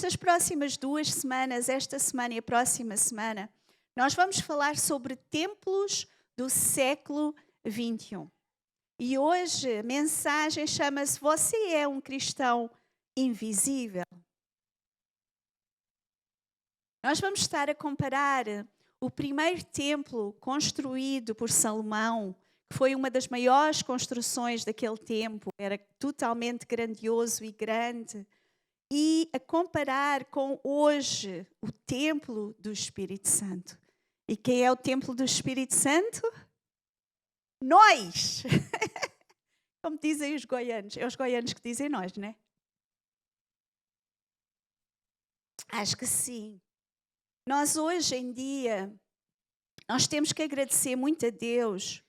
Estas próximas 2 semanas, esta semana e a próxima semana, nós vamos falar sobre templos do século XXI. E hoje a mensagem chama-se Você é um cristão invisível? Nós vamos estar a comparar o primeiro templo construído por Salomão, que foi uma das maiores construções daquele tempo, era totalmente grandioso e grande, e a comparar com hoje o templo do Espírito Santo. E quem é o templo do Espírito Santo? Nós! Como dizem os goianos. É os goianos que dizem nós, não é? Acho que sim. Nós hoje em dia, nós temos que agradecer muito a Deus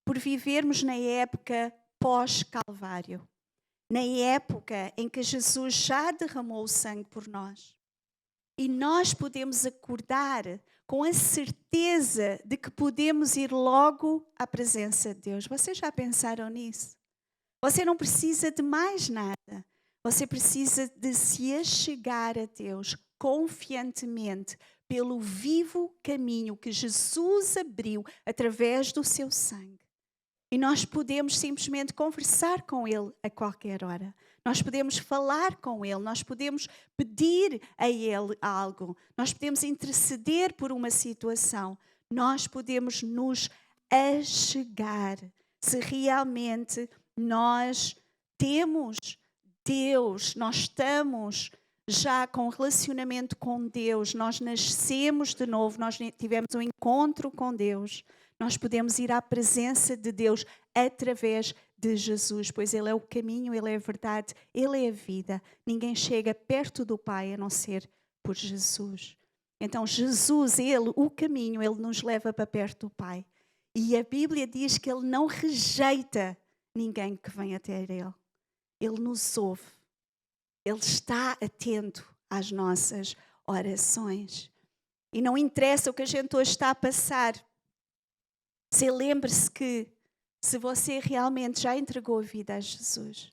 por vivermos na época pós-Calvário. Na época em que Jesus já derramou o sangue por nós. E nós podemos acordar com a certeza de que podemos ir logo à presença de Deus. Vocês já pensaram nisso? Você não precisa de mais nada. Você precisa de se achegar a Deus confiantemente pelo vivo caminho que Jesus abriu através do seu sangue. E nós podemos simplesmente conversar com Ele a qualquer hora. Nós podemos falar com Ele, nós podemos pedir a Ele algo, nós podemos interceder por uma situação, nós podemos nos achegar. Se realmente nós temos Deus, nós estamos já com relacionamento com Deus, nós nascemos de novo, nós tivemos um encontro com Deus. Nós podemos ir à presença de Deus através de Jesus, pois Ele é o caminho, Ele é a verdade, Ele é a vida. Ninguém chega perto do Pai a não ser por Jesus. Então Jesus, Ele, o caminho, Ele nos leva para perto do Pai. E a Bíblia diz que Ele não rejeita ninguém que vem até Ele. Ele nos ouve. Ele está atento às nossas orações. E não interessa o que a gente hoje está a passar. Se lembre-se que se você realmente já entregou a vida a Jesus,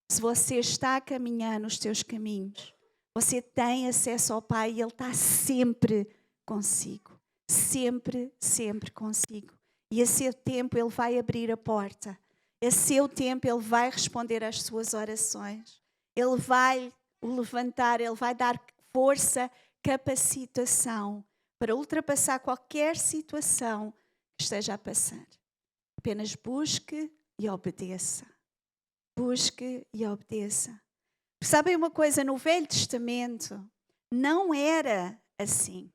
se você está a caminhar nos teus caminhos, você tem acesso ao Pai e Ele está sempre consigo. Sempre, sempre consigo. E a seu tempo Ele vai abrir a porta. A seu tempo Ele vai responder às suas orações. Ele vai o levantar, Ele vai dar força, capacitação para ultrapassar qualquer situação que esteja a passar. Apenas busque e obedeça. Busque e obedeça. Sabem uma coisa? No Velho Testamento não era assim.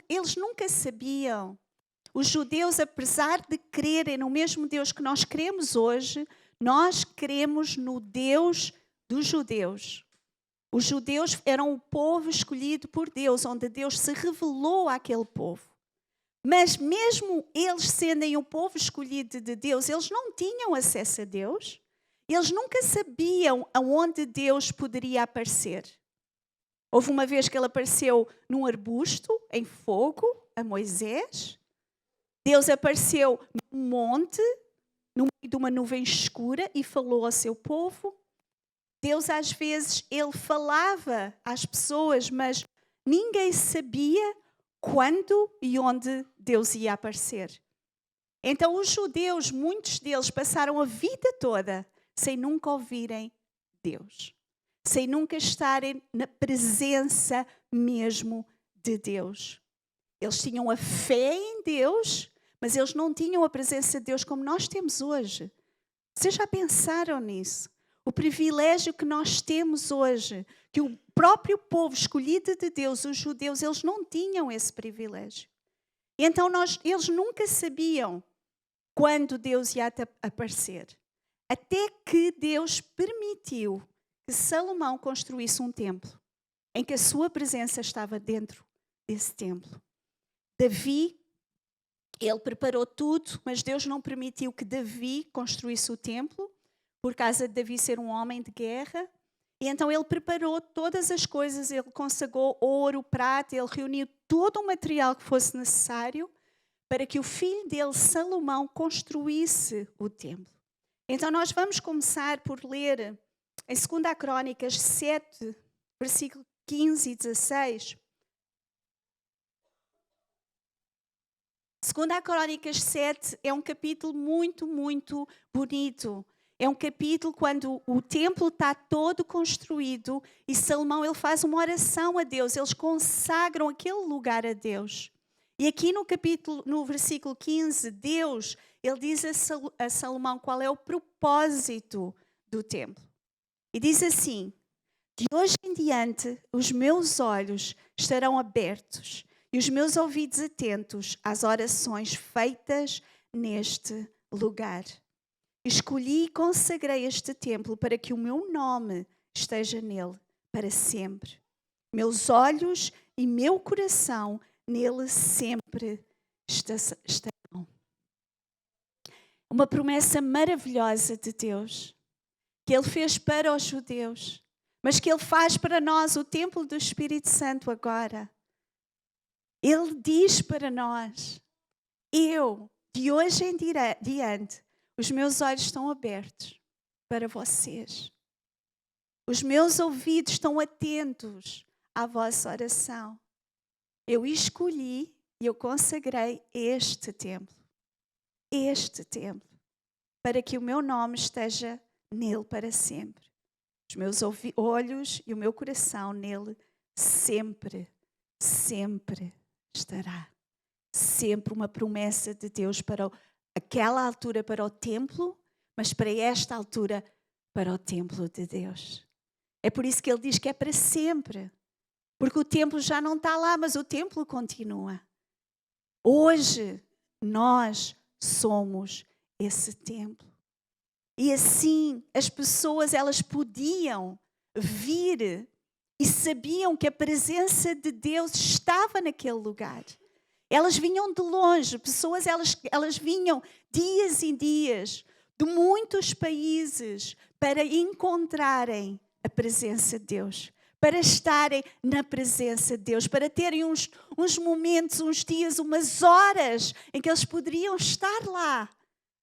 Eles nunca sabiam. Os judeus, apesar de crerem no mesmo Deus que nós cremos hoje, nós cremos no Deus dos judeus. Os judeus eram o povo escolhido por Deus, onde Deus se revelou àquele povo. Mas mesmo eles sendo o povo escolhido de Deus, eles não tinham acesso a Deus. Eles nunca sabiam aonde Deus poderia aparecer. Houve uma vez que ele apareceu num arbusto, em fogo, a Moisés. Deus apareceu num monte, no meio de uma nuvem escura e falou ao seu povo. Deus às vezes, ele falava às pessoas, mas ninguém sabia quando e onde Deus ia aparecer. Então os judeus, muitos deles passaram a vida toda sem nunca ouvirem Deus. Sem nunca estarem na presença mesmo de Deus. Eles tinham a fé em Deus, mas eles não tinham a presença de Deus como nós temos hoje. Vocês já pensaram nisso? O privilégio que nós temos hoje, que o próprio povo escolhido de Deus, os judeus, eles não tinham esse privilégio. E então eles nunca sabiam quando Deus ia aparecer. Até que Deus permitiu que Salomão construísse um templo, em que a sua presença estava dentro desse templo. Davi, ele preparou tudo, mas Deus não permitiu que Davi construísse o templo, por causa de Davi ser um homem de guerra. E então ele preparou todas as coisas, ele consagrou ouro, prata, ele reuniu todo o material que fosse necessário para que o filho dele, Salomão, construísse o templo. Então nós vamos começar por ler em 2 Crônicas 7, versículo 15 e 16. Segundo a Crônicas 7, é um capítulo muito, muito bonito. É um capítulo quando o templo está todo construído e Salomão ele faz uma oração a Deus. Eles consagram aquele lugar a Deus. E aqui no versículo 15, Deus ele diz a Salomão qual é o propósito do templo. E diz assim: de hoje em diante os meus olhos estarão abertos e os meus ouvidos atentos às orações feitas neste lugar. Escolhi e consagrei este templo para que o meu nome esteja nele para sempre. Meus olhos e meu coração nele sempre estarão. Uma promessa maravilhosa de Deus, que Ele fez para os judeus, mas que Ele faz para nós, o templo do Espírito Santo agora. Ele diz para nós: eu, de hoje em diante, os meus olhos estão abertos para vocês. Os meus ouvidos estão atentos à vossa oração. Eu escolhi e eu consagrei este templo, para que o meu nome esteja nele para sempre. Os meus olhos e o meu coração nele sempre, sempre estará. Sempre uma promessa de Deus para aquela altura para o templo, mas para esta altura para o templo de Deus. É por isso que ele diz que é para sempre. Porque o templo já não está lá, mas o templo continua. Hoje nós somos esse templo. E assim as pessoas elas podiam vir e sabiam que a presença de Deus estava naquele lugar. Elas vinham de longe, pessoas elas vinham dias e dias de muitos países para encontrarem a presença de Deus, para estarem na presença de Deus, para terem uns momentos, uns dias, umas horas em que eles poderiam estar lá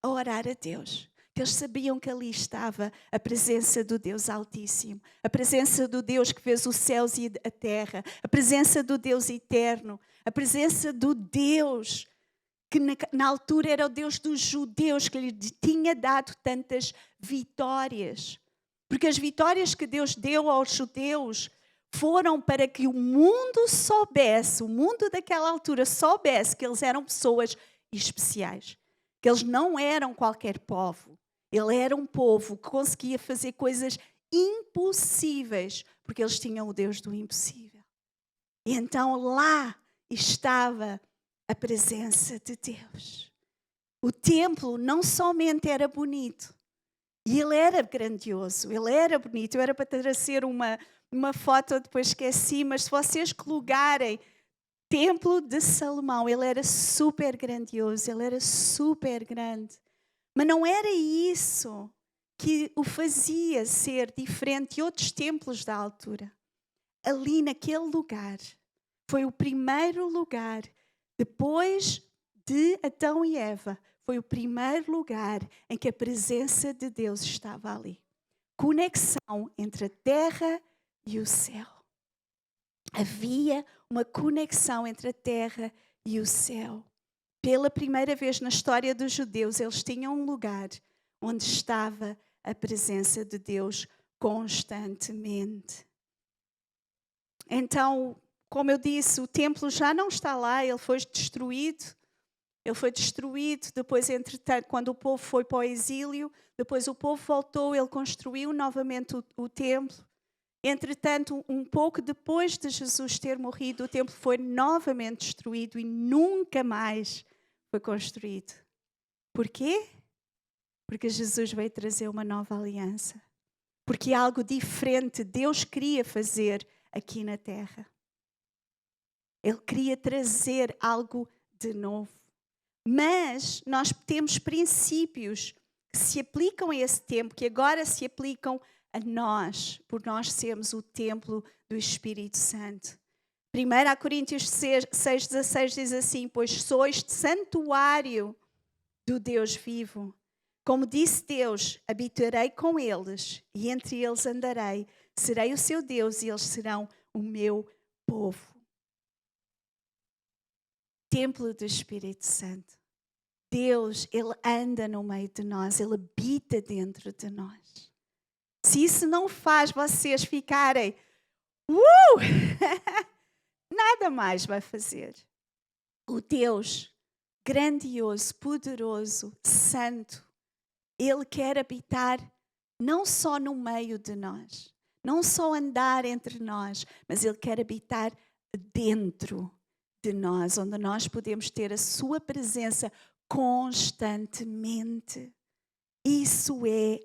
a orar a Deus. Eles sabiam que ali estava a presença do Deus Altíssimo, a presença do Deus que fez os céus e a terra, a presença do Deus eterno, a presença do Deus que na altura era o Deus dos judeus, que lhe tinha dado tantas vitórias. Porque as vitórias que Deus deu aos judeus foram para que o mundo soubesse, o mundo daquela altura soubesse que eles eram pessoas especiais, que eles não eram qualquer povo. Ele era um povo que conseguia fazer coisas impossíveis, porque eles tinham o Deus do impossível. E então lá estava a presença de Deus. O templo não somente era bonito, e ele era grandioso, ele era bonito. Eu era para trazer uma foto, depois esqueci, mas se vocês colocarem Templo de Salomão, ele era super grandioso, ele era super grande. Mas não era isso que o fazia ser diferente de outros templos da altura. Ali naquele lugar, foi o primeiro lugar, depois de Adão e Eva, foi o primeiro lugar em que a presença de Deus estava ali. Conexão entre a terra e o céu. Havia uma conexão entre a terra e o céu. Pela primeira vez na história dos judeus, eles tinham um lugar onde estava a presença de Deus constantemente. Então, como eu disse, o templo já não está lá, ele foi destruído. Ele foi destruído, depois, entretanto, quando o povo foi para o exílio, depois o povo voltou, ele construiu novamente o templo. Entretanto, um pouco depois de Jesus ter morrido, o templo foi novamente destruído e nunca mais foi construído. Porquê? Porque Jesus veio trazer uma nova aliança. Porque algo diferente Deus queria fazer aqui na terra. Ele queria trazer algo de novo. Mas nós temos princípios que se aplicam a esse tempo, que agora se aplicam a nós, por nós sermos o templo do Espírito Santo. 1 Coríntios 6,16 diz assim: pois sois santuário do Deus vivo. Como disse Deus, habitarei com eles e entre eles andarei. Serei o seu Deus e eles serão o meu povo. Templo do Espírito Santo. Deus, Ele anda no meio de nós, Ele habita dentro de nós. Se isso não faz vocês ficarem, nada mais vai fazer. O Deus grandioso, poderoso, santo, Ele quer habitar não só no meio de nós, não só andar entre nós, mas Ele quer habitar dentro de nós, onde nós podemos ter a sua presença constantemente. Isso é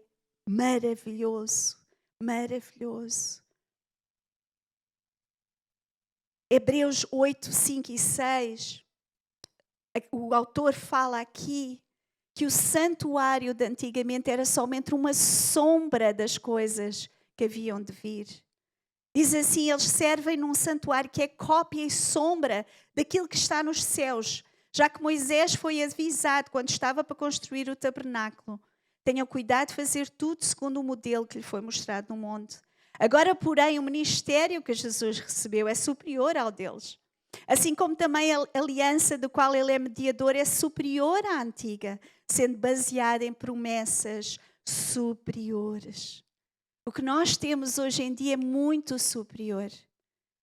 maravilhoso, maravilhoso. Hebreus 8, 5 e 6, o autor fala aqui que o santuário de antigamente era somente uma sombra das coisas que haviam de vir. Diz assim, eles servem num santuário que é cópia e sombra daquilo que está nos céus, já que Moisés foi avisado quando estava para construir o tabernáculo. Tenham cuidado de fazer tudo segundo o modelo que lhe foi mostrado no monte. Agora, porém, o ministério que Jesus recebeu é superior ao deles. Assim como também a aliança do qual ele é mediador é superior à antiga, sendo baseada em promessas superiores. O que nós temos hoje em dia é muito superior.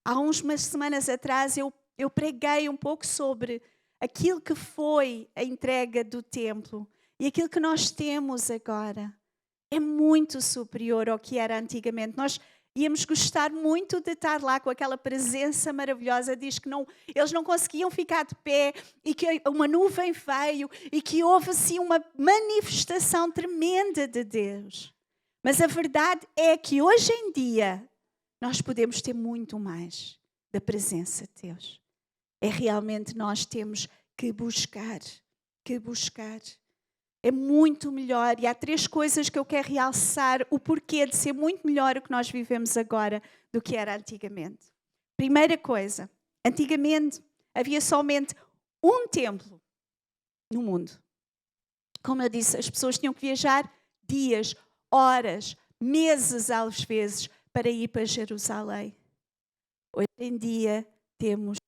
Há umas semanas atrás eu preguei um pouco sobre aquilo que foi a entrega do templo e aquilo que nós temos agora. É muito superior ao que era antigamente. Nós íamos gostar muito de estar lá com aquela presença maravilhosa. Diz que eles não conseguiam ficar de pé e que uma nuvem veio e que houve assim uma manifestação tremenda de Deus. Mas a verdade é que hoje em dia nós podemos ter muito mais da presença de Deus. É realmente nós temos que buscar. É muito melhor, e há 3 coisas que eu quero realçar o porquê de ser muito melhor o que nós vivemos agora do que era antigamente. Primeira coisa, antigamente havia somente um templo no mundo. Como eu disse, as pessoas tinham que viajar dias, horas, meses às vezes para ir para Jerusalém. Hoje em dia temos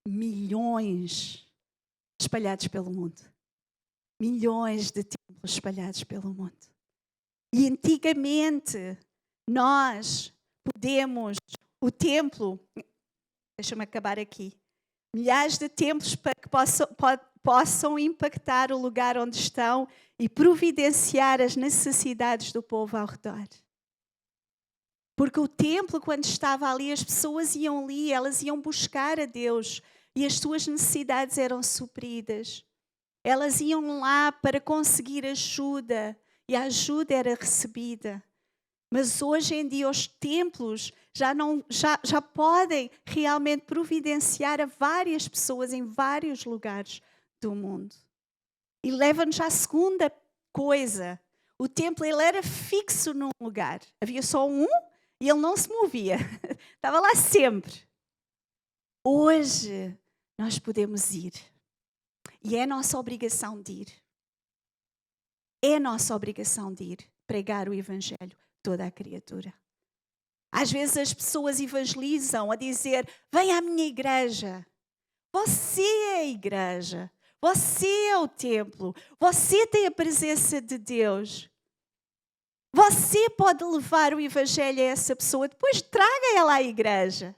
milhões espalhados pelo mundo. Milhões de templos espalhados pelo mundo. E antigamente nós o templo, deixa-me acabar aqui, milhares de templos para que possam impactar o lugar onde estão e providenciar as necessidades do povo ao redor. Porque o templo, quando estava ali, as pessoas iam ali, elas iam buscar a Deus e as suas necessidades eram supridas. Elas iam lá para conseguir ajuda e a ajuda era recebida. Mas hoje em dia os templos já podem realmente providenciar a várias pessoas em vários lugares do mundo. E leva-nos à segunda coisa. O templo ele era fixo num lugar. Havia só um e ele não se movia. Estava lá sempre. Hoje nós podemos ir. E é nossa obrigação de ir. É nossa obrigação de ir pregar o Evangelho a toda a criatura. Às vezes as pessoas evangelizam a dizer, vem à minha igreja. Você é a igreja. Você é o templo. Você tem a presença de Deus. Você pode levar o Evangelho a essa pessoa. Depois traga ela à igreja.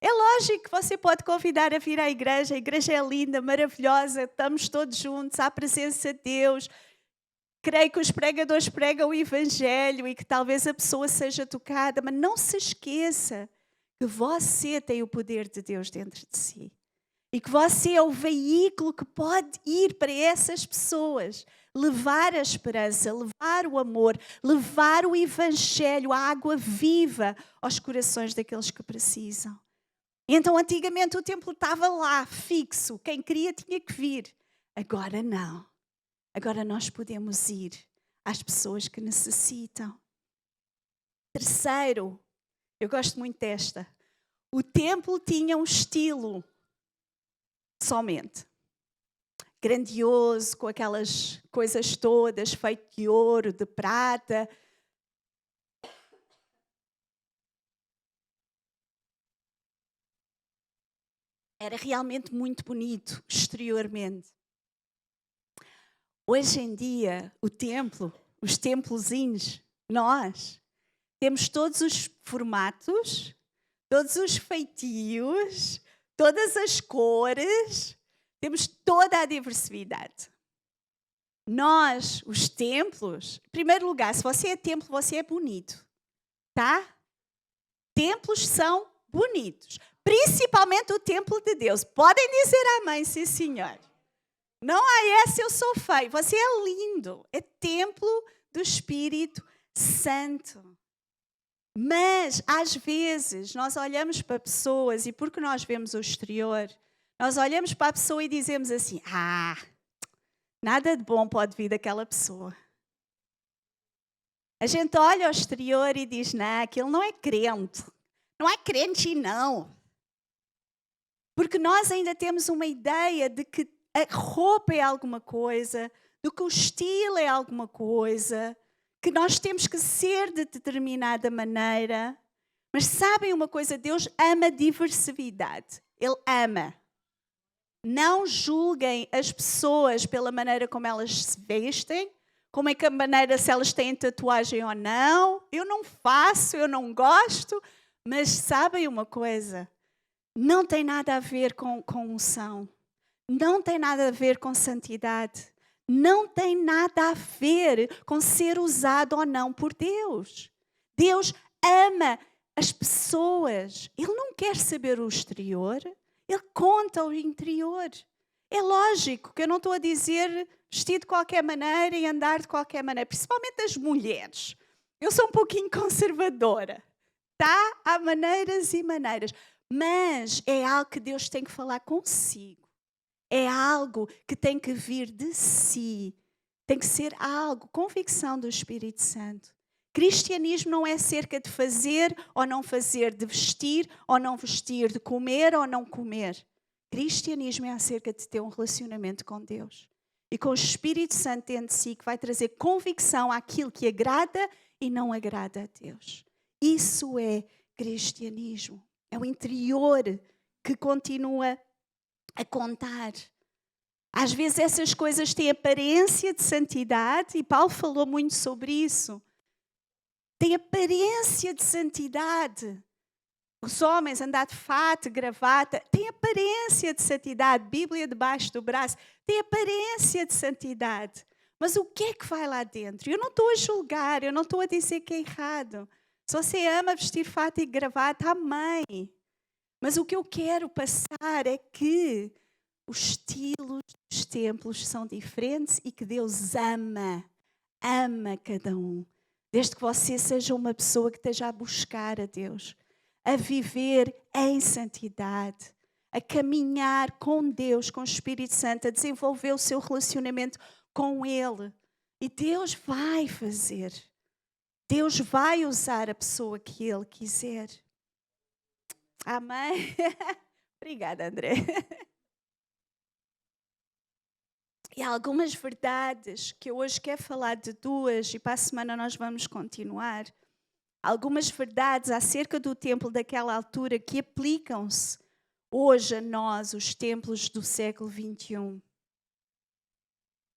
É lógico que você pode convidar a vir à igreja. A igreja é linda, maravilhosa. Estamos todos juntos, há a presença de Deus. Creio que os pregadores pregam o Evangelho e que talvez a pessoa seja tocada. Mas não se esqueça que você tem o poder de Deus dentro de si. E que você é o veículo que pode ir para essas pessoas. Levar a esperança, levar o amor, levar o Evangelho, a água viva aos corações daqueles que precisam. Então, antigamente o templo estava lá, fixo. Quem queria tinha que vir. Agora não. Agora nós podemos ir às pessoas que necessitam. Terceiro, eu gosto muito desta. O templo tinha um estilo somente. Grandioso, com aquelas coisas todas, feito de ouro, de prata. Era realmente muito bonito exteriormente. Hoje em dia, o templo, os templozinhos, nós temos todos os formatos, todos os feitios, todas as cores, temos toda a diversidade. Nós, os templos, em primeiro lugar, se você é templo, você é bonito, tá? Templos são bonitos, principalmente o templo de Deus. Podem dizer amém, sim senhor. Não há essa, eu sou feio. Você é lindo, é templo do Espírito Santo. Mas, às vezes, nós olhamos para pessoas e porque nós vemos o exterior, nós olhamos para a pessoa e dizemos assim, nada de bom pode vir daquela pessoa. A gente olha ao exterior e diz, não, aquele não é crente. Não é crente, não. Porque nós ainda temos uma ideia de que a roupa é alguma coisa, de que o estilo é alguma coisa, que nós temos que ser de determinada maneira. Mas sabem uma coisa? Deus ama diversidade. Ele ama. Não julguem as pessoas pela maneira como elas se vestem, como é que a maneira se elas têm tatuagem ou não. Eu não faço, eu não gosto. Mas sabem uma coisa? Não tem nada a ver com unção. Não tem nada a ver com santidade. Não tem nada a ver com ser usado ou não por Deus. Deus ama as pessoas. Ele não quer saber o exterior. Ele conta o interior. É lógico que eu não estou a dizer vestir de qualquer maneira e andar de qualquer maneira. Principalmente as mulheres. Eu sou um pouquinho conservadora. Tá? Há maneiras e maneiras. Mas é algo que Deus tem que falar consigo. É algo que tem que vir de si. Tem que ser algo, convicção do Espírito Santo. Cristianismo não é acerca de fazer ou não fazer, de vestir ou não vestir, de comer ou não comer. Cristianismo é acerca de ter um relacionamento com Deus. E com o Espírito Santo dentro de si, que vai trazer convicção àquilo que agrada e não agrada a Deus. Isso é cristianismo. É o interior que continua a contar. Às vezes essas coisas têm aparência de santidade, e Paulo falou muito sobre isso. Tem aparência de santidade. Os homens andar de fato, gravata, tem aparência de santidade. Bíblia debaixo do braço, tem aparência de santidade. Mas o que é que vai lá dentro? Eu não estou a julgar, eu não estou a dizer que é errado. Se você ama vestir fato e gravata, amém. Mas o que eu quero passar é que os estilos dos templos são diferentes e que Deus ama cada um. Desde que você seja uma pessoa que esteja a buscar a Deus, a viver em santidade, a caminhar com Deus, com o Espírito Santo, a desenvolver o seu relacionamento com Ele. E Deus vai fazer. Deus vai usar a pessoa que Ele quiser. Amém? Obrigada, André. E há algumas verdades que eu hoje quero falar de duas e para a semana nós vamos continuar. Algumas verdades acerca do templo daquela altura que aplicam-se hoje a nós, os templos do século XXI.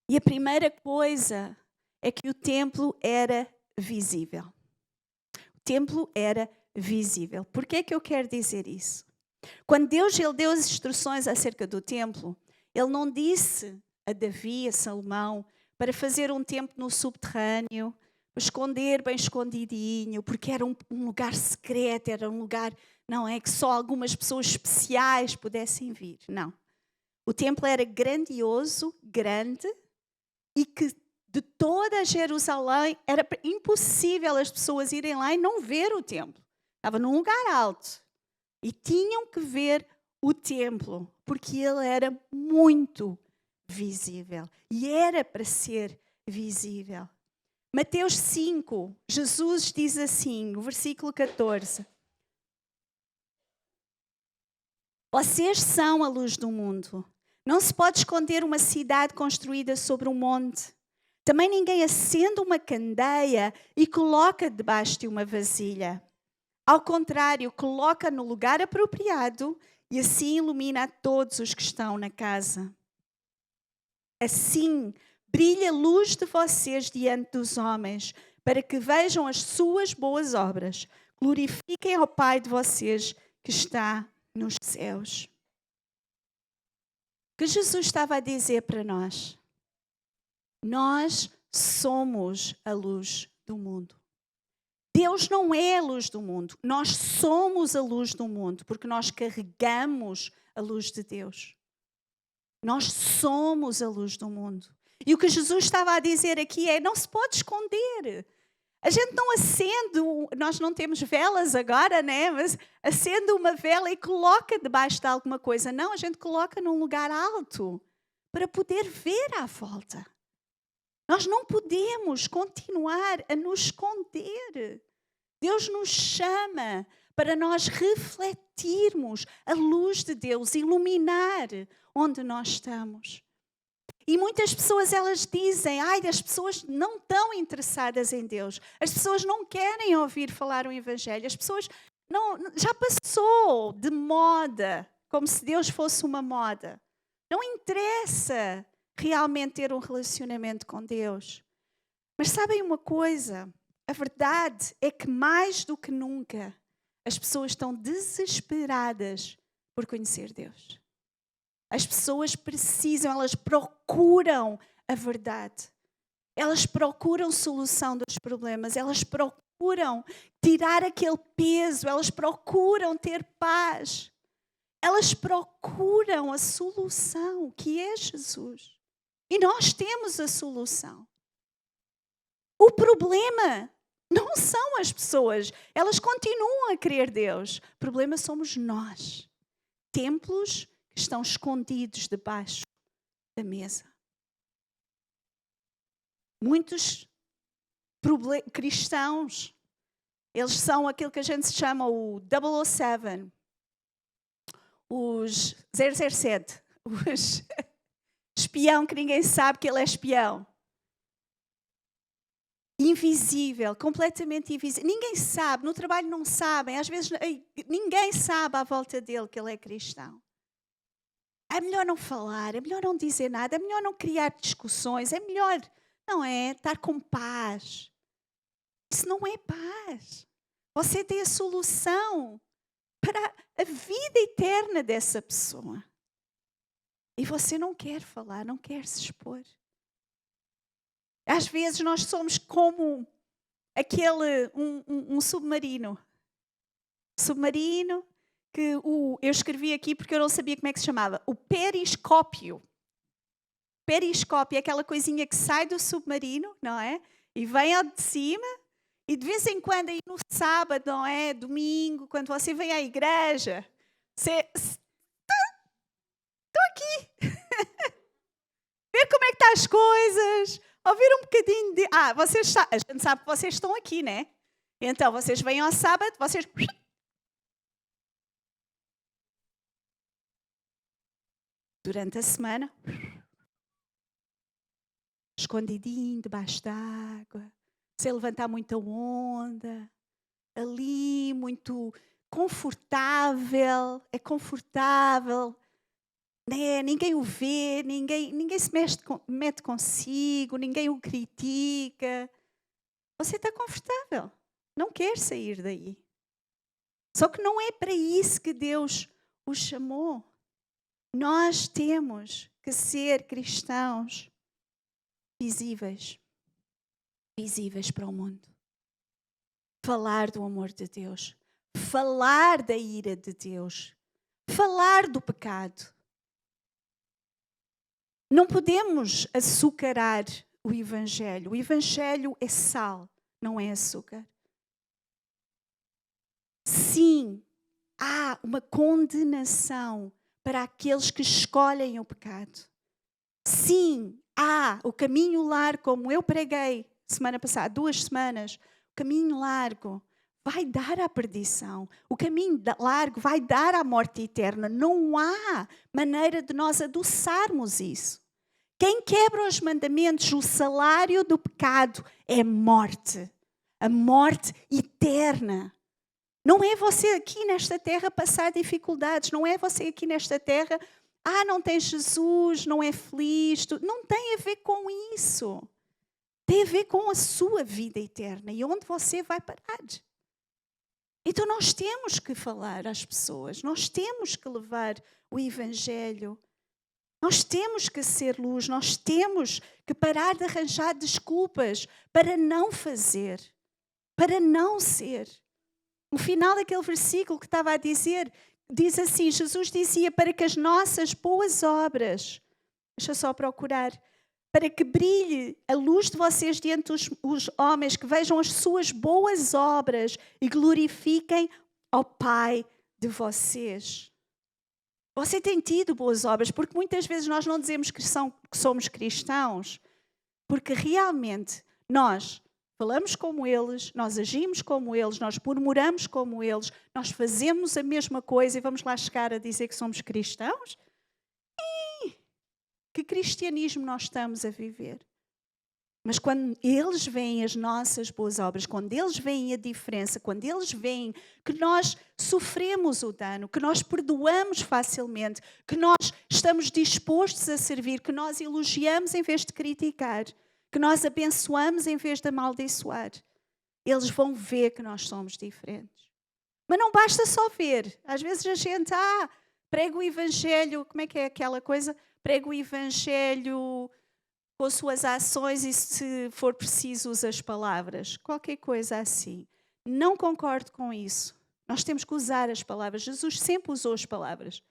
E a primeira coisa é que o templo era visível. O templo era visível. Por que é que eu quero dizer isso? Quando Deus ele deu as instruções acerca do templo, Ele não disse a Davi, a Salomão, para fazer um templo no subterrâneo, para esconder bem escondidinho, porque era um lugar secreto, era um lugar, não é, que só algumas pessoas especiais pudessem vir. Não. O templo era grandioso, grande, e que de toda Jerusalém era impossível as pessoas irem lá e não ver o templo. Estava num lugar alto e tinham que ver o templo, porque ele era muito visível e era para ser visível. Mateus 5, Jesus diz assim, no versículo 14: Vocês são a luz do mundo. Não se pode esconder uma cidade construída sobre um monte. Também ninguém acende uma candeia e coloca debaixo de uma vasilha. Ao contrário, coloca no lugar apropriado e assim ilumina a todos os que estão na casa. Assim brilha a luz de vocês diante dos homens, para que vejam as suas boas obras. Glorifiquem ao Pai de vocês que está nos céus. O que Jesus estava a dizer para nós? Nós somos a luz do mundo. Deus não é a luz do mundo. Nós somos a luz do mundo, porque nós carregamos a luz de Deus. Nós somos a luz do mundo. E o que Jesus estava a dizer aqui é, não se pode esconder. A gente não acende, nós não temos velas agora, né? Mas acende uma vela e coloca debaixo de alguma coisa. Não, a gente coloca num lugar alto para poder ver à volta. Nós não podemos continuar a nos esconder. Deus nos chama para nós refletirmos a luz de Deus, iluminar onde nós estamos. E muitas pessoas, elas dizem, as pessoas não estão interessadas em Deus. As pessoas não querem ouvir falar o Evangelho. As pessoas já passou de moda, como se Deus fosse uma moda. Não interessa realmente ter um relacionamento com Deus. Mas sabem uma coisa? A verdade é que mais do que nunca as pessoas estão desesperadas por conhecer Deus. As pessoas precisam, elas procuram a verdade. Elas procuram solução dos problemas, elas procuram tirar aquele peso, elas procuram ter paz. Elas procuram a solução, que é Jesus. E nós temos a solução. O problema não são as pessoas. Elas continuam a querer Deus. O problema somos nós. Templos que estão escondidos debaixo da mesa. Muitos cristãos, eles são aquilo que a gente chama o 007. Os 007. Os espião que ninguém sabe que ele é espião. Invisível, completamente invisível. Ninguém sabe, no trabalho não sabem. Às vezes ninguém sabe à volta dele que ele é cristão. É melhor não falar, é melhor não dizer nada, é melhor não criar discussões, é melhor, não é, estar com paz. Isso não é paz. Você tem a solução para a vida eterna dessa pessoa. E você não quer falar, não quer se expor. Às vezes nós somos como um submarino. Submarino que eu escrevi aqui porque eu não sabia como é que se chamava. O periscópio. Periscópio é aquela coisinha que sai do submarino, não é? E vem ao de cima. E de vez em quando, aí no sábado, não é? Domingo, quando você vem à igreja, estou aqui. Ver como é que estão as coisas. Ouvir um bocadinho de... a gente sabe que vocês estão aqui, né? Então, vocês vêm ao sábado, vocês... Durante a semana, escondidinho, debaixo d'água, sem levantar muita onda, ali, muito confortável, é confortável, né? Ninguém o vê, ninguém se mete consigo, ninguém o critica. Você está confortável, não quer sair daí. Só que não é para isso que Deus o chamou. Nós temos que ser cristãos visíveis para o mundo. Falar do amor de Deus, falar da ira de Deus, falar do pecado. Não podemos açucarar o Evangelho. O Evangelho é sal, não é açúcar. Sim, há uma condenação para aqueles que escolhem o pecado. Sim, há o caminho largo, como eu preguei semana passada, 2 semanas. O caminho largo vai dar à perdição. O caminho largo vai dar à morte eterna. Não há maneira de nós adoçarmos isso. Quem quebra os mandamentos, o salário do pecado é morte. A morte eterna. Não é você aqui nesta terra passar dificuldades. Não é você aqui nesta terra, não tem Jesus, não é feliz. Não tem a ver com isso. Tem a ver com a sua vida eterna e onde você vai parar. Então nós temos que falar às pessoas. Nós temos que levar o Evangelho. Nós temos que ser luz. Nós temos que parar de arranjar desculpas para não fazer. Para não ser. No final daquele versículo que estava a dizer, diz assim, Jesus dizia, para que as nossas boas obras, deixa eu só procurar, para que brilhe a luz de vocês diante dos homens, que vejam as suas boas obras e glorifiquem ao Pai de vocês. Você tem tido boas obras, porque muitas vezes nós não dizemos que somos cristãos, porque realmente nós falamos como eles, nós agimos como eles, nós murmuramos como eles, nós fazemos a mesma coisa e vamos lá chegar a dizer que somos cristãos? Que cristianismo nós estamos a viver? Mas quando eles veem as nossas boas obras, quando eles veem a diferença, quando eles veem que nós sofremos o dano, que nós perdoamos facilmente, que nós estamos dispostos a servir, que nós elogiamos em vez de criticar, que nós abençoamos em vez de amaldiçoar, eles vão ver que nós somos diferentes. Mas não basta só ver. Às vezes a gente, prega o Evangelho, como é que é aquela coisa? Prega o Evangelho com suas ações e, se for preciso, usa as palavras. Qualquer coisa assim. Não concordo com isso. Nós temos que usar as palavras. Jesus sempre usou as palavras.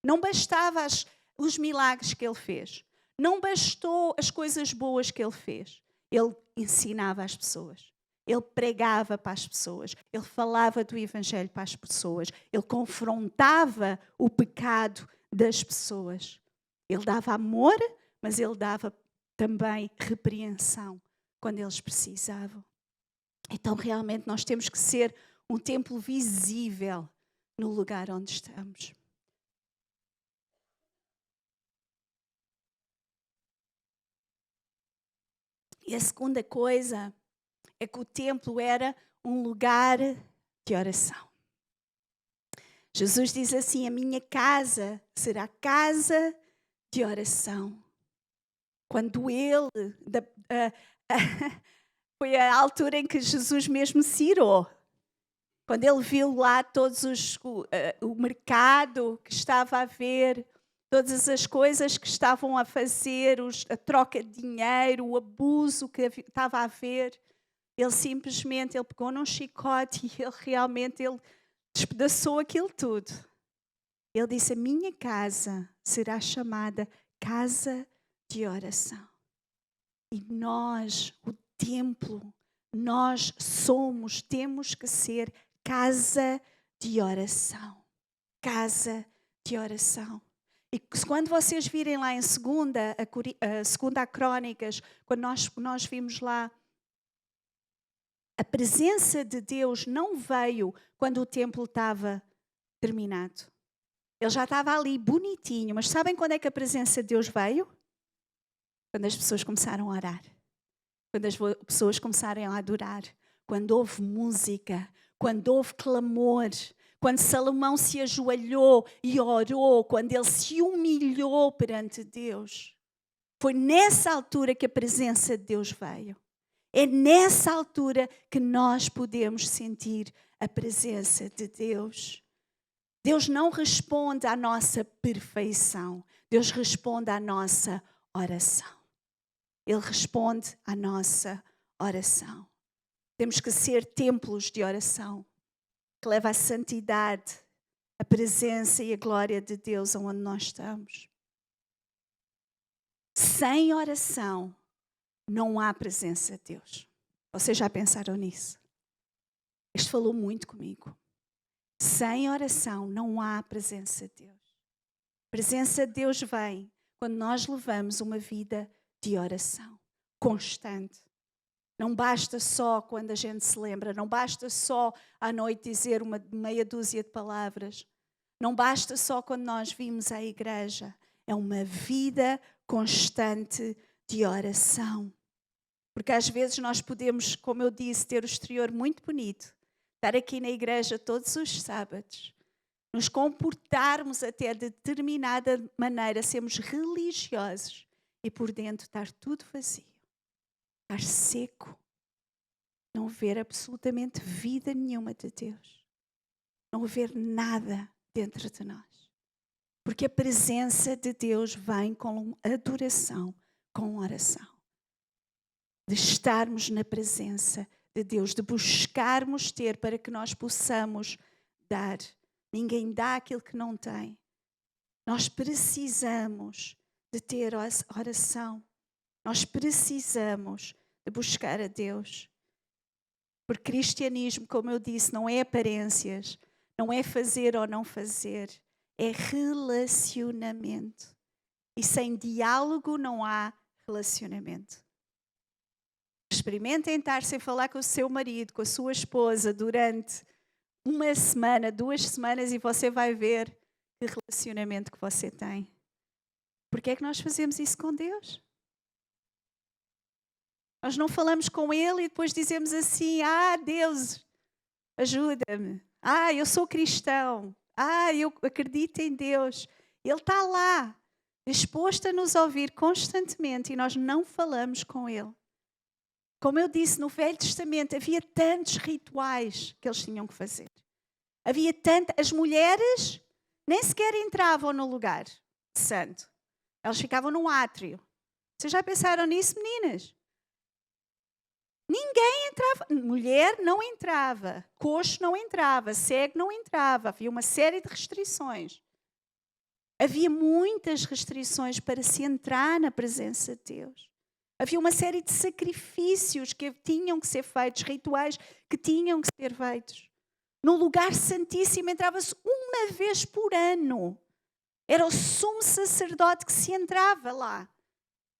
Não bastava os milagres que ele fez. Não bastou as coisas boas que ele fez. Ele ensinava às pessoas. Ele pregava para as pessoas. Ele falava do Evangelho para as pessoas. Ele confrontava o pecado das pessoas. Ele dava amor, mas ele dava também repreensão quando eles precisavam. Então, realmente, nós temos que ser um templo visível no lugar onde estamos. E a segunda coisa é que o templo era um lugar de oração. Jesus diz assim, a minha casa será casa de oração. Quando ele, foi a altura em que Jesus mesmo se irou. Quando ele viu lá todos o mercado que estava a haver, todas as coisas que estavam a fazer, a troca de dinheiro, o abuso que estava a haver, ele pegou num chicote e ele despedaçou aquilo tudo. Ele disse, a minha casa será chamada casa de oração. E nós, o templo, nós temos que ser casa de oração. Casa de oração. E quando vocês virem lá em segunda Crônicas, quando nós vimos lá, a presença de Deus não veio quando o templo estava terminado. Ele já estava ali bonitinho, mas sabem quando é que a presença de Deus veio? Quando as pessoas começaram a orar. Quando as pessoas começaram a adorar. Quando houve música, quando houve clamor, quando Salomão se ajoelhou e orou, quando ele se humilhou perante Deus. Foi nessa altura que a presença de Deus veio. É nessa altura que nós podemos sentir a presença de Deus. Deus não responde à nossa perfeição. Deus responde à nossa oração. Ele responde à nossa oração. Temos que ser templos de oração, que leva a santidade, a presença e a glória de Deus aonde nós estamos. Sem oração, não há presença de Deus. Vocês já pensaram nisso? Este falou muito comigo. Sem oração, não há presença de Deus. A presença de Deus vem quando nós levamos uma vida de oração constante. Não basta só quando a gente se lembra, não basta só à noite dizer uma meia dúzia de palavras, não basta só quando nós vimos à igreja. É uma vida constante de oração. Porque às vezes nós podemos, como eu disse, ter o exterior muito bonito, estar aqui na igreja todos os sábados, nos comportarmos até de determinada maneira, sermos religiosos e por dentro estar tudo vazio, estar seco, não haver absolutamente vida nenhuma de Deus, não haver nada dentro de nós. Porque a presença de Deus vem com adoração, com oração. De estarmos na presença de Deus, de buscarmos ter para que nós possamos dar. Ninguém dá aquilo que não tem. Nós precisamos de ter oração. Nós precisamos de buscar a Deus. Porque cristianismo, como eu disse, não é aparências, não é fazer ou não fazer, é relacionamento. E sem diálogo não há relacionamento. Experimentem estar sem falar com o seu marido, com a sua esposa durante uma semana, 2 semanas e você vai ver que relacionamento que você tem. Porque é que nós fazemos isso com Deus? Nós não falamos com Ele e depois dizemos assim, Deus, ajuda-me. Eu sou cristão. Eu acredito em Deus. Ele está lá, disposto a nos ouvir constantemente e nós não falamos com Ele. Como eu disse, no Velho Testamento havia tantos rituais que eles tinham que fazer. As mulheres nem sequer entravam no lugar santo. Elas ficavam no átrio. Vocês já pensaram nisso, meninas? Ninguém entrava. Mulher não entrava. Coxo não entrava. Cego não entrava. Havia uma série de restrições. Havia muitas restrições para se entrar na presença de Deus. Havia uma série de sacrifícios que tinham que ser feitos, rituais que tinham que ser feitos. No lugar santíssimo entrava-se uma vez por ano. Era o sumo sacerdote que se entrava lá.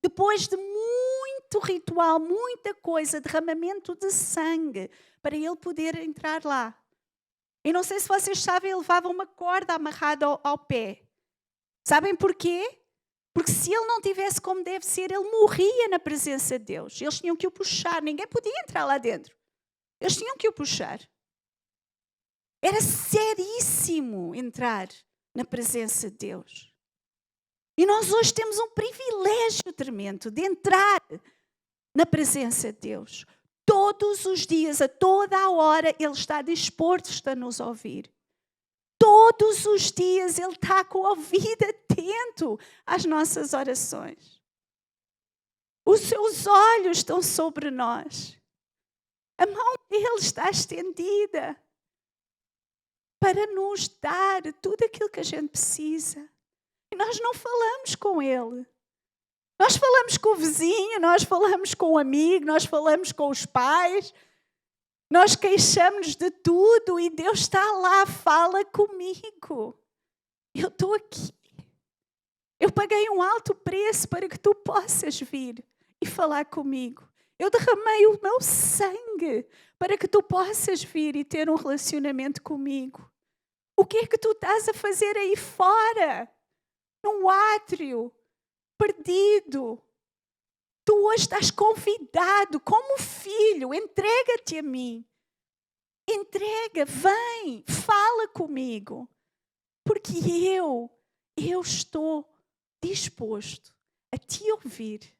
Depois de muito ritual, muita coisa, derramamento de sangue, para ele poder entrar lá. E não sei se vocês sabem, ele levava uma corda amarrada ao pé. Sabem porquê? Porque se ele não tivesse como deve ser, ele morria na presença de Deus. Eles tinham que o puxar, ninguém podia entrar lá dentro. Eles tinham que o puxar. Era seríssimo entrar na presença de Deus. E nós hoje temos um privilégio tremendo de entrar na presença de Deus. Todos os dias, a toda a hora, Ele está disposto a nos ouvir. Todos os dias Ele está com o ouvido atento às nossas orações. Os seus olhos estão sobre nós. A mão dele está estendida para nos dar tudo aquilo que a gente precisa. E nós não falamos com ele. Nós falamos com o vizinho, nós falamos com o amigo, nós falamos com os pais. Nós queixamos de tudo e Deus está lá, fala comigo. Eu estou aqui. Eu paguei um alto preço para que tu possas vir e falar comigo. Eu derramei o meu sangue para que tu possas vir e ter um relacionamento comigo. O que é que tu estás a fazer aí fora? Num átrio, perdido. Tu hoje estás convidado como filho, entrega-te a mim. Entrega, vem, fala comigo. Porque eu estou disposto a te ouvir.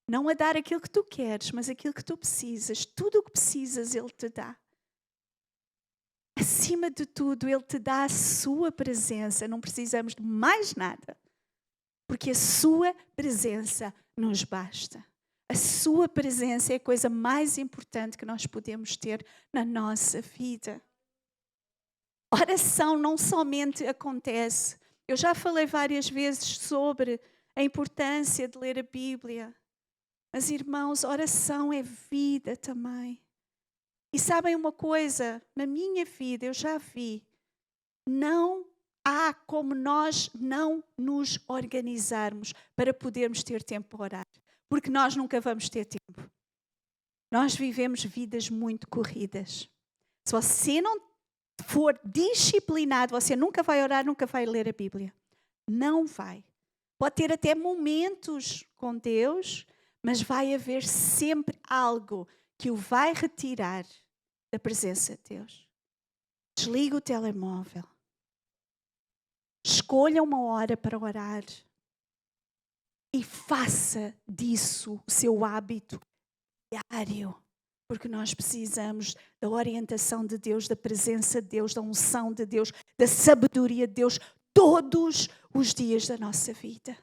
Não a dar aquilo que tu queres, mas aquilo que tu precisas. Tudo o que precisas, Ele te dá. Acima de tudo, Ele te dá a sua presença. Não precisamos de mais nada. Porque a sua presença nos basta. A sua presença é a coisa mais importante que nós podemos ter na nossa vida. Oração não somente acontece. Eu já falei várias vezes sobre a importância de ler a Bíblia. Mas, irmãos, oração é vida também. E sabem uma coisa? Na minha vida eu já vi. Não há como nós não nos organizarmos para podermos ter tempo para orar. Porque nós nunca vamos ter tempo. Nós vivemos vidas muito corridas. Se você não for disciplinado, você nunca vai orar, nunca vai ler a Bíblia. Não vai. Pode ter até momentos com Deus, mas vai haver sempre algo que o vai retirar da presença de Deus. Desliga o telemóvel. Escolha uma hora para orar. E faça disso o seu hábito diário. Porque nós precisamos da orientação de Deus, da presença de Deus, da unção de Deus, da sabedoria de Deus, todos os dias da nossa vida.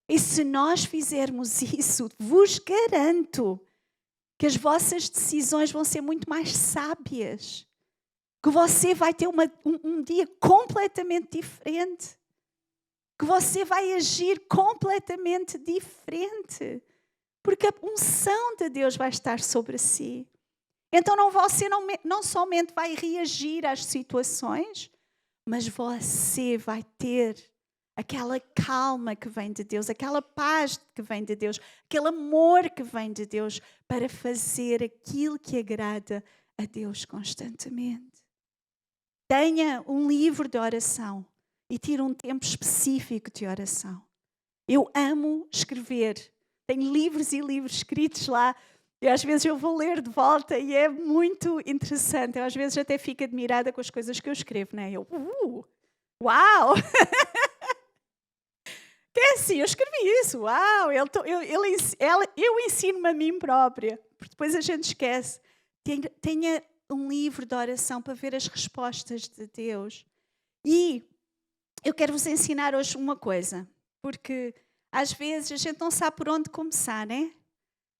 E se nós fizermos isso, vos garanto que as vossas decisões vão ser muito mais sábias. Que você vai ter um dia completamente diferente. Que você vai agir completamente diferente. Porque a unção de Deus vai estar sobre si. Então você não somente vai reagir às situações, mas você vai ter aquela calma que vem de Deus, aquela paz que vem de Deus, aquele amor que vem de Deus para fazer aquilo que agrada a Deus constantemente. Tenha um livro de oração e tire um tempo específico de oração. Eu amo escrever. Tenho livros e livros escritos lá. E às vezes eu vou ler de volta e é muito interessante. Eu às vezes até fico admirada com as coisas que eu escrevo, né? Eu, uau! Que é assim, eu escrevi isso, uau! Eu ensino-me a mim própria. Porque depois a gente esquece. Tenha um livro de oração para ver as respostas de Deus. E eu quero vos ensinar hoje uma coisa. Porque às vezes a gente não sabe por onde começar, né?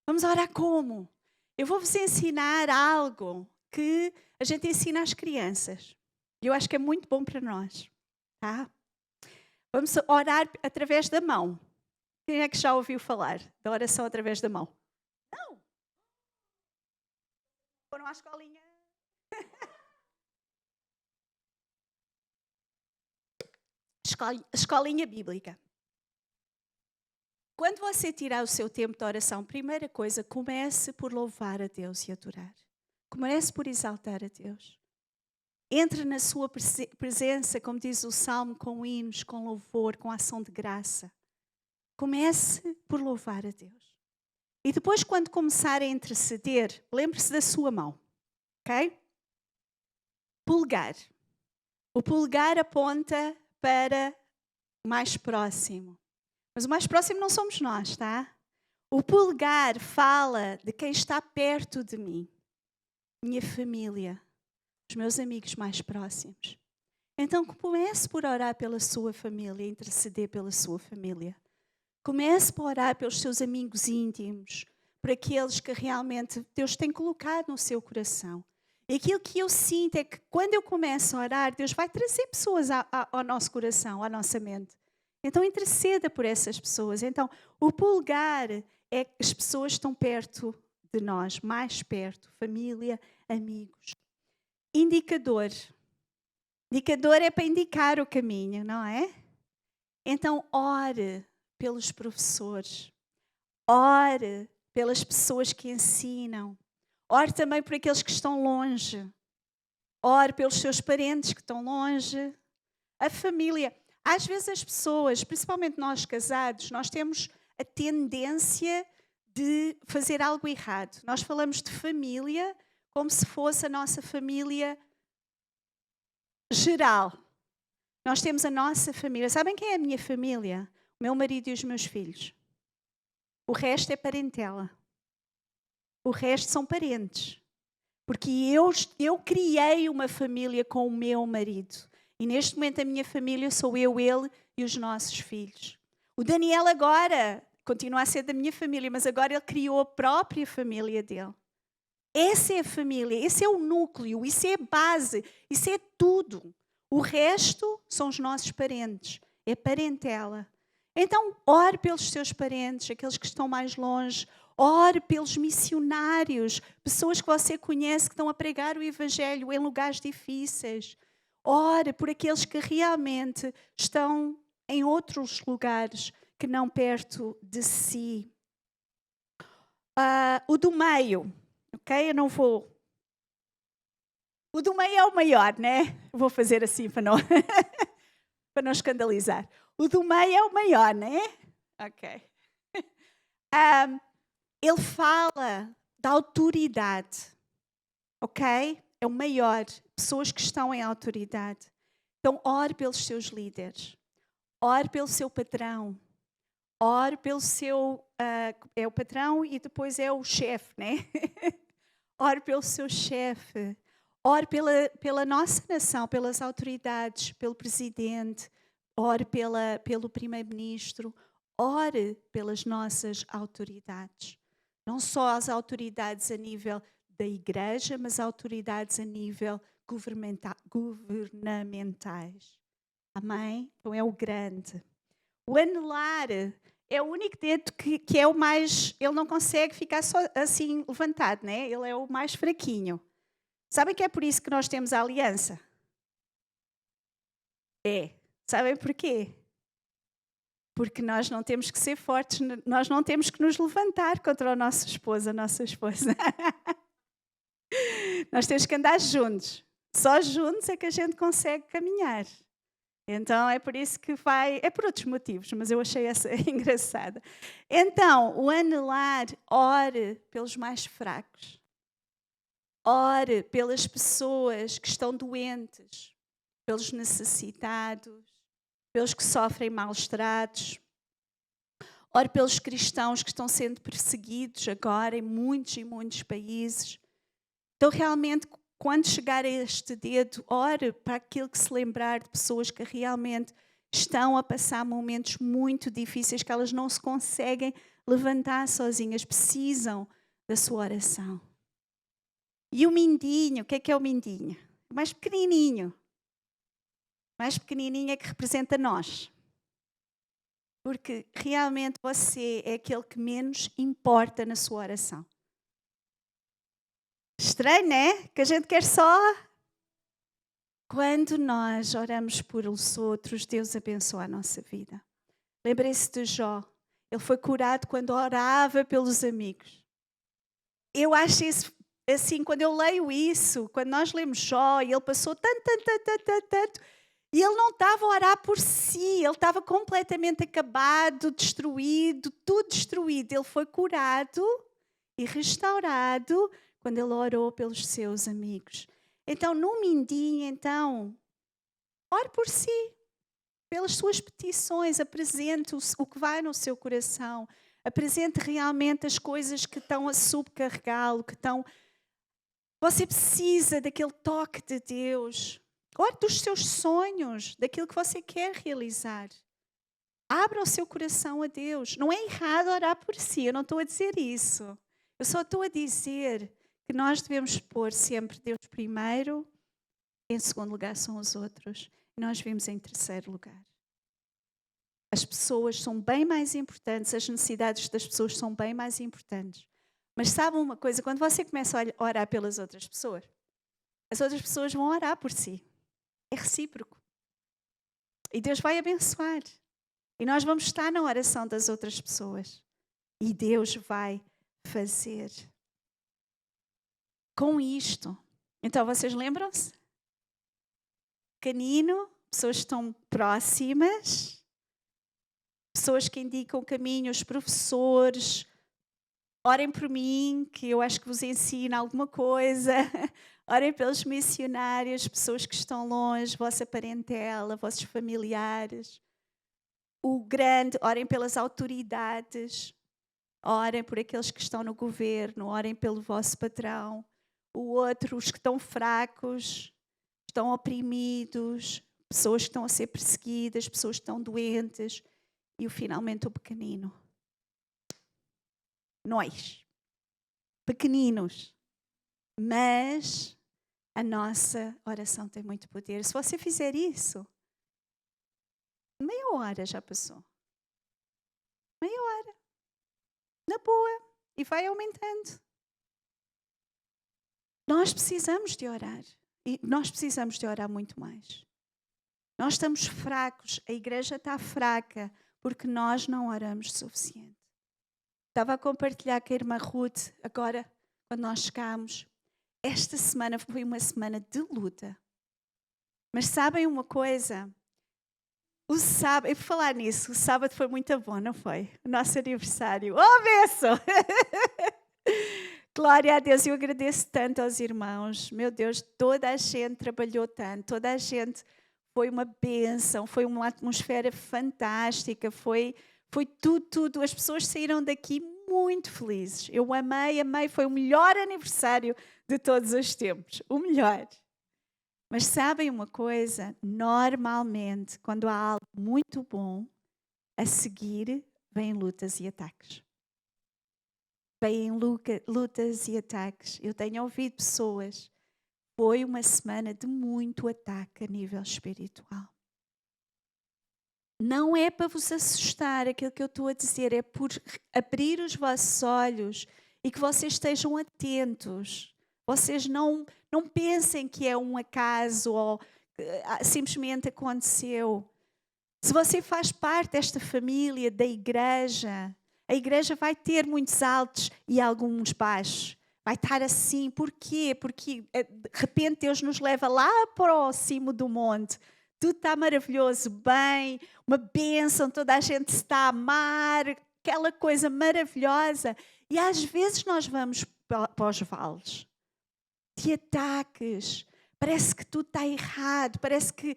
Vamos orar como? Eu vou-vos ensinar algo que a gente ensina às crianças. E eu acho que é muito bom para nós. Tá? Vamos orar através da mão. Quem é que já ouviu falar da oração através da mão? Não. Foram à escolinha. Escolinha bíblica. Quando você tirar o seu tempo de oração, primeira coisa, comece por louvar a Deus e adorar. Comece por exaltar a Deus. Entre na sua presença, como diz o Salmo, com hinos, com louvor, com ação de graça. Comece por louvar a Deus. E depois, quando começar a interceder, lembre-se da sua mão. Ok? Polegar. O polegar aponta para o mais próximo. Mas o mais próximo não somos nós, tá? O polegar fala de quem está perto de mim. Minha família. Os meus amigos mais próximos. Então comece por orar pela sua família, interceder pela sua família. Comece por orar pelos seus amigos íntimos, por aqueles que realmente Deus tem colocado no seu coração. E aquilo que eu sinto é que quando eu começo a orar, Deus vai trazer pessoas ao nosso coração, à nossa mente. Então interceda por essas pessoas. Então o polegar é que as pessoas estão perto de nós, mais perto, família, amigos. Indicador. Indicador é para indicar o caminho, não é? Então ore pelos professores. Ore pelas pessoas que ensinam. Ore também por aqueles que estão longe. Ore pelos seus parentes que estão longe. A família. Às vezes as pessoas, principalmente nós casados, nós temos a tendência de fazer algo errado. Nós falamos de família como se fosse a nossa família geral. Nós temos a nossa família. Sabem quem é a minha família? O meu marido e os meus filhos. O resto é parentela. O resto são parentes. Porque eu criei uma família com o meu marido. E neste momento a minha família sou eu, ele e os nossos filhos. O Daniel agora continua a ser da minha família, mas agora ele criou a própria família dele. Essa é a família, esse é o núcleo, isso é a base, isso é tudo. O resto são os nossos parentes, é parentela. Então, ore pelos seus parentes, aqueles que estão mais longe. Ore pelos missionários, pessoas que você conhece que estão a pregar o Evangelho em lugares difíceis. Ore por aqueles que realmente estão em outros lugares que não perto de si. O do meio, ok? Eu não vou... O do meio é o maior, né? Vou fazer assim para não, para não escandalizar. O do meio é o maior, né? Ok. Ele fala da autoridade, ok? É o maior. pessoas que estão em autoridade. Então, ore pelos seus líderes. Ore pelo seu patrão. Ore pelo seu... é o patrão e depois é o chefe, né? Ore pelo seu chefe. Ore pela nossa nação, pelas autoridades, pelo presidente. Ore pelo primeiro-ministro. Ore pelas nossas autoridades. Não só as autoridades a nível da igreja, mas autoridades a nível governamentais. Amém? Então é o grande. O anelar é o único dedo que é o mais... Ele não consegue ficar só assim levantado, né? Ele é o mais fraquinho. Sabem que é por isso que nós temos a aliança? É. Sabem porquê? Porque nós não temos que ser fortes, nós não temos que nos levantar contra a nossa esposa. Nós temos que andar juntos. Só juntos é que a gente consegue caminhar. Então é por isso que é por outros motivos, mas eu achei essa engraçada. Então, o anelar, ore pelos mais fracos. Ore pelas pessoas que estão doentes, pelos necessitados, pelos que sofrem maus tratos. Ore pelos cristãos que estão sendo perseguidos agora em muitos e muitos países. Então, realmente, quando chegar a este dedo, ore para aquilo que se lembrar de pessoas que realmente estão a passar momentos muito difíceis, que elas não se conseguem levantar sozinhas, precisam da sua oração. E o mindinho, o que é o mindinho? O mais pequenininho. O mais pequenininho é que representa nós. Porque realmente você é aquele que menos importa na sua oração. Estranho, né? Que a gente quer só... Quando nós oramos por os outros, Deus abençoa a nossa vida. Lembrem-se de Jó. Ele foi curado quando orava pelos amigos. Eu acho isso, assim, quando eu leio isso, quando nós lemos Jó, e ele passou tanto, e ele não estava a orar por si, ele estava completamente acabado, destruído, tudo destruído. Ele foi curado e restaurado quando ele orou pelos seus amigos. Então, no mindinho, ore por si, pelas suas petições, apresente o que vai no seu coração, apresente realmente as coisas que estão a subcarregá-lo, que estão... Você precisa daquele toque de Deus. Ore dos seus sonhos, daquilo que você quer realizar. Abra o seu coração a Deus. Não é errado orar por si, eu não estou a dizer isso. Eu só estou a dizer que nós devemos pôr sempre Deus primeiro, em segundo lugar são os outros, e nós vimos em terceiro lugar. As pessoas são bem mais importantes, as necessidades das pessoas são bem mais importantes. Mas sabe uma coisa, quando você começa a orar pelas outras pessoas, as outras pessoas vão orar por si. É recíproco. E Deus vai abençoar. E nós vamos estar na oração das outras pessoas. E Deus vai fazer. Com isto. Então, vocês lembram-se? Canino, pessoas que estão próximas, pessoas que indicam caminhos, professores. Orem por mim, que eu acho que vos ensino alguma coisa. Orem pelos missionários, pessoas que estão longe, vossa parentela, vossos familiares. O grande, orem pelas autoridades. Orem por aqueles que estão no governo, orem pelo vosso patrão. O outro, os que estão fracos, estão oprimidos, pessoas que estão a ser perseguidas, pessoas que estão doentes. E finalmente o pequenino. Nós, pequeninos, mas a nossa oração tem muito poder. Se você fizer isso, meia hora já passou. Meia hora. Na boa. E vai aumentando. Nós precisamos de orar. E nós precisamos de orar muito mais. Nós estamos fracos. A igreja está fraca porque nós não oramos o suficiente. Estava a compartilhar com a irmã Ruth, agora, quando nós chegámos. Esta semana foi uma semana de luta. Mas sabem uma coisa? O sábado, e por falar nisso, o sábado foi muito bom, não foi? O nosso aniversário. Oh, benção! Glória a Deus, eu agradeço tanto aos irmãos. Meu Deus, toda a gente trabalhou tanto, toda a gente foi uma bênção, foi uma atmosfera fantástica, foi tudo. As pessoas saíram daqui muito felizes. Eu amei, foi o melhor aniversário de todos os tempos, o melhor. Mas sabem uma coisa? Normalmente, quando há algo muito bom, a seguir vêm lutas e ataques. Vêm lutas e ataques. Eu tenho ouvido pessoas. Foi uma semana de muito ataque a nível espiritual. Não é para vos assustar aquilo que eu estou a dizer, é por abrir os vossos olhos e que vocês estejam atentos. Vocês não pensem que é um acaso ou simplesmente aconteceu. Se você faz parte desta família, da igreja, a igreja vai ter muitos altos e alguns baixos. Vai estar assim. Porquê? Porque de repente Deus nos leva lá para o cimo do monte. Tudo está maravilhoso, bem, uma bênção, toda a gente se está a amar, aquela coisa maravilhosa. E às vezes nós vamos para os vales de ataques. Parece que tudo está errado, parece que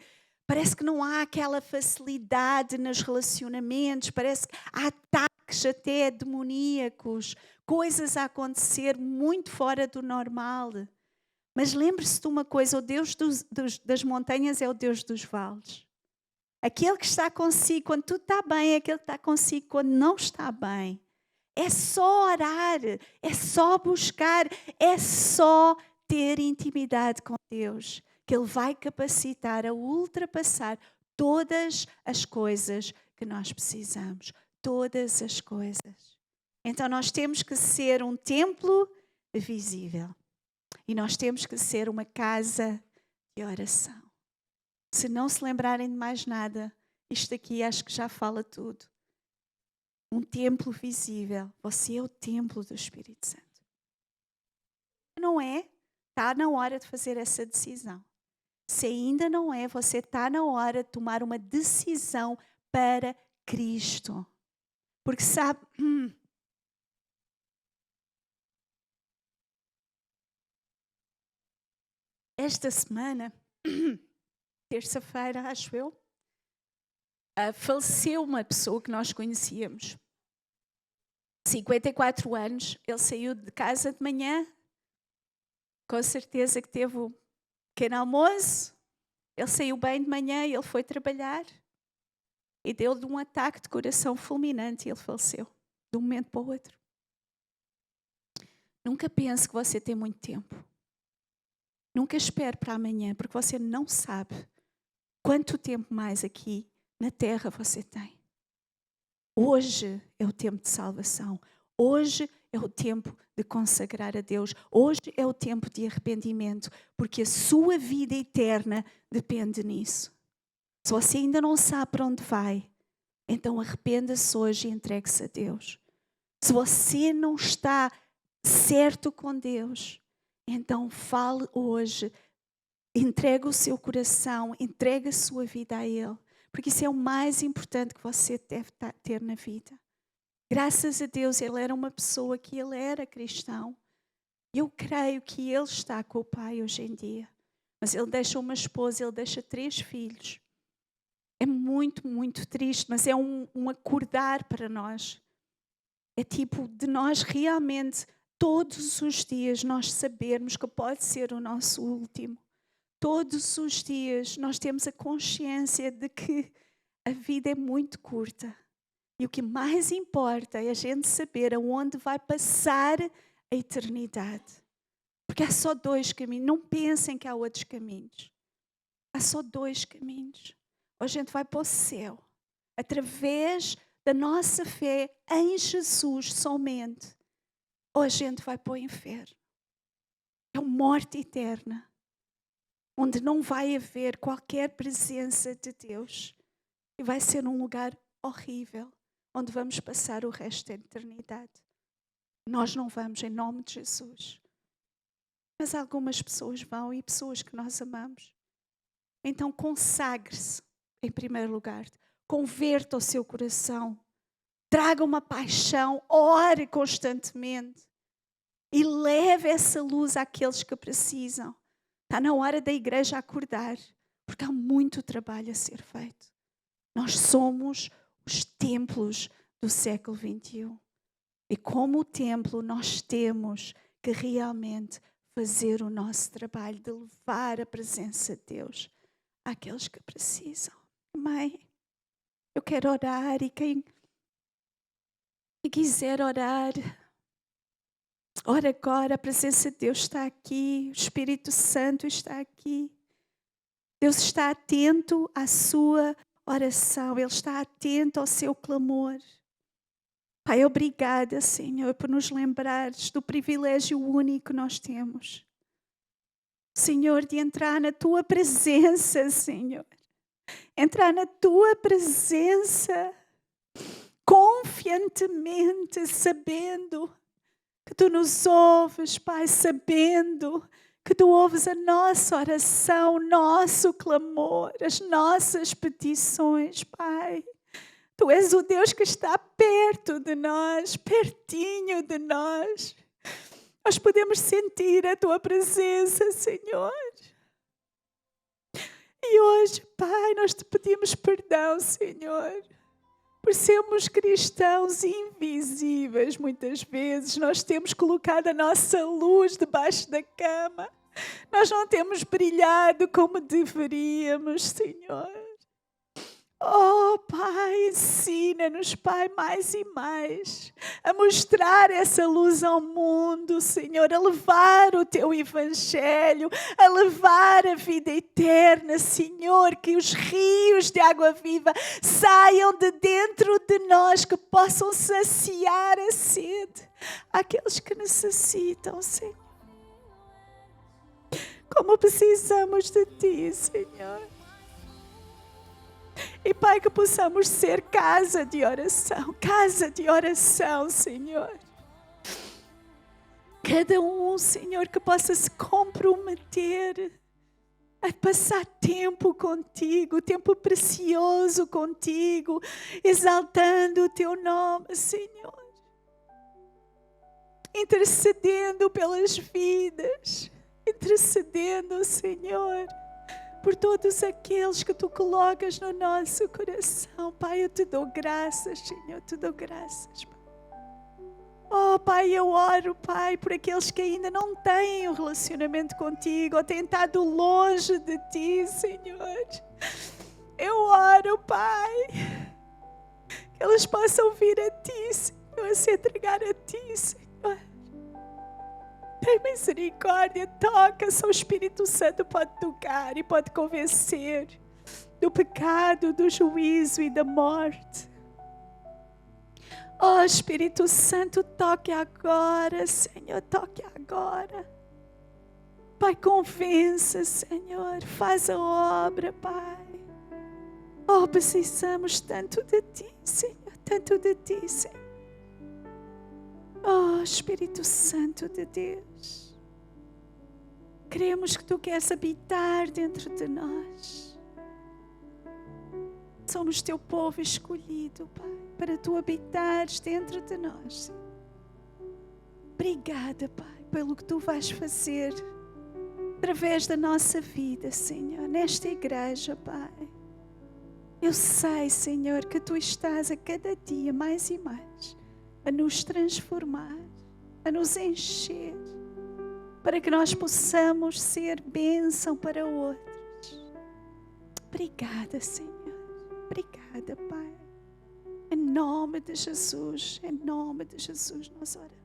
não há aquela facilidade nos relacionamentos, parece que há ataques até demoníacos, coisas a acontecer muito fora do normal. Mas lembre-se de uma coisa, o Deus das montanhas é o Deus dos vales. Aquele que está consigo quando tudo está bem, é aquele que está consigo quando não está bem. É só orar, é só buscar, é só ter intimidade com Deus, que Ele vai capacitar a ultrapassar todas as coisas que nós precisamos. Todas as coisas. Então nós temos que ser um templo visível. E nós temos que ser uma casa de oração. Se não se lembrarem de mais nada, isto aqui acho que já fala tudo. Um templo visível. Você é o templo do Espírito Santo. Não é? Está na hora de fazer essa decisão. Se ainda não é, você está na hora de tomar uma decisão para Cristo. Porque sabe... Esta semana, terça-feira, acho eu, faleceu uma pessoa que nós conhecíamos. 54 anos, ele saiu de casa de manhã, com certeza que teve um pequeno almoço, ele saiu bem de manhã e ele foi trabalhar e deu-lhe um ataque de coração fulminante e ele faleceu, de um momento para o outro. Nunca pense que você tem muito tempo. Nunca espere para amanhã, porque você não sabe quanto tempo mais aqui na terra você tem. Hoje é o tempo de salvação. Hoje é o tempo de consagrar a Deus. Hoje é o tempo de arrependimento, porque a sua vida eterna depende nisso. Se você ainda não sabe para onde vai, então arrependa-se hoje e entregue-se a Deus. Se você não está certo com Deus, então fale hoje, entregue o seu coração, entregue a sua vida a Ele, porque isso é o mais importante que você deve ter na vida. Graças a Deus, ele era uma pessoa que ele era cristão. Eu creio que ele está com o Pai hoje em dia. Mas ele deixa uma esposa, ele deixa 3 filhos. É muito, muito triste, mas é um acordar para nós. É tipo de nós realmente, todos os dias, nós sabermos que pode ser o nosso último. Todos os dias nós temos a consciência de que a vida é muito curta. E o que mais importa é a gente saber aonde vai passar a eternidade. Porque há só 2 caminhos. Não pensem que há outros caminhos. Há só 2 caminhos. Ou a gente vai para o céu, através da nossa fé em Jesus somente. Ou a gente vai para o inferno. É uma morte eterna, onde não vai haver qualquer presença de Deus. E vai ser um lugar horrível, onde vamos passar o resto da eternidade. Nós não vamos, em nome de Jesus. Mas algumas pessoas vão, e pessoas que nós amamos. Então consagre-se em primeiro lugar. Converta o seu coração. Traga uma paixão. Ore constantemente. e leve essa luz àqueles que precisam. Está na hora da igreja acordar, porque há muito trabalho a ser feito. Nós somos os templos do século XXI. E como templo, nós temos que realmente fazer o nosso trabalho de levar a presença de Deus àqueles que precisam. Amém? Eu quero orar e quem quiser orar, ora agora, a presença de Deus está aqui, o Espírito Santo está aqui. Deus está atento à sua oração, Ele está atento ao seu clamor. Pai, obrigada, Senhor, por nos lembrares do privilégio único que nós temos. Senhor, de entrar na Tua presença, Senhor. Entrar na Tua presença confiantemente, sabendo que Tu nos ouves, Pai, sabendo que Tu ouves a nossa oração, o nosso clamor, as nossas petições, Pai. Tu és o Deus que está perto de nós, pertinho de nós. Nós podemos sentir a Tua presença, Senhor. E hoje, Pai, nós Te pedimos perdão, Senhor, por sermos cristãos invisíveis. Muitas vezes nós temos colocado a nossa luz debaixo da cama. Nós não temos brilhado como deveríamos, Senhor. Oh, Pai, ensina-nos, Pai, mais e mais a mostrar essa luz ao mundo, Senhor, a levar o Teu Evangelho, a levar a vida eterna, Senhor, que os rios de água viva saiam de dentro de nós, que possam saciar a sede àqueles que necessitam, Senhor. Como precisamos de Ti, Senhor. E, Pai, que possamos ser casa de oração, Senhor. Cada um, Senhor, que possa se comprometer a passar tempo contigo, tempo precioso contigo, exaltando o Teu nome, Senhor. Intercedendo pelas vidas, intercedendo, Senhor, por todos aqueles que Tu colocas no nosso coração. Pai, eu Te dou graças, Senhor, eu Te dou graças, Pai. Oh, Pai, eu oro, Pai, por aqueles que ainda não têm um relacionamento contigo ou têm estado longe de Ti, Senhor. Eu oro, Pai, que eles possam vir a Ti, Senhor, se entregar a Ti, Senhor. Tem misericórdia, toca, só o Espírito Santo pode tocar e pode convencer do pecado, do juízo e da morte. Oh, Espírito Santo, toque agora, Senhor, toque agora. Pai, convença, Senhor, faz a obra, Pai. Oh, precisamos tanto de Ti, Senhor, tanto de Ti, Senhor. Oh, Espírito Santo de Deus, queremos que Tu queres habitar dentro de nós. Somos Teu povo escolhido, Pai, para Tu habitares dentro de nós. Obrigada, Pai, pelo que Tu vais fazer através da nossa vida, Senhor, nesta igreja, Pai. Eu sei, Senhor, que Tu estás a cada dia mais e mais a nos transformar, a nos encher, para que nós possamos ser bênção para outros. Obrigada, Senhor. Obrigada, Pai. Em nome de Jesus, nós oramos.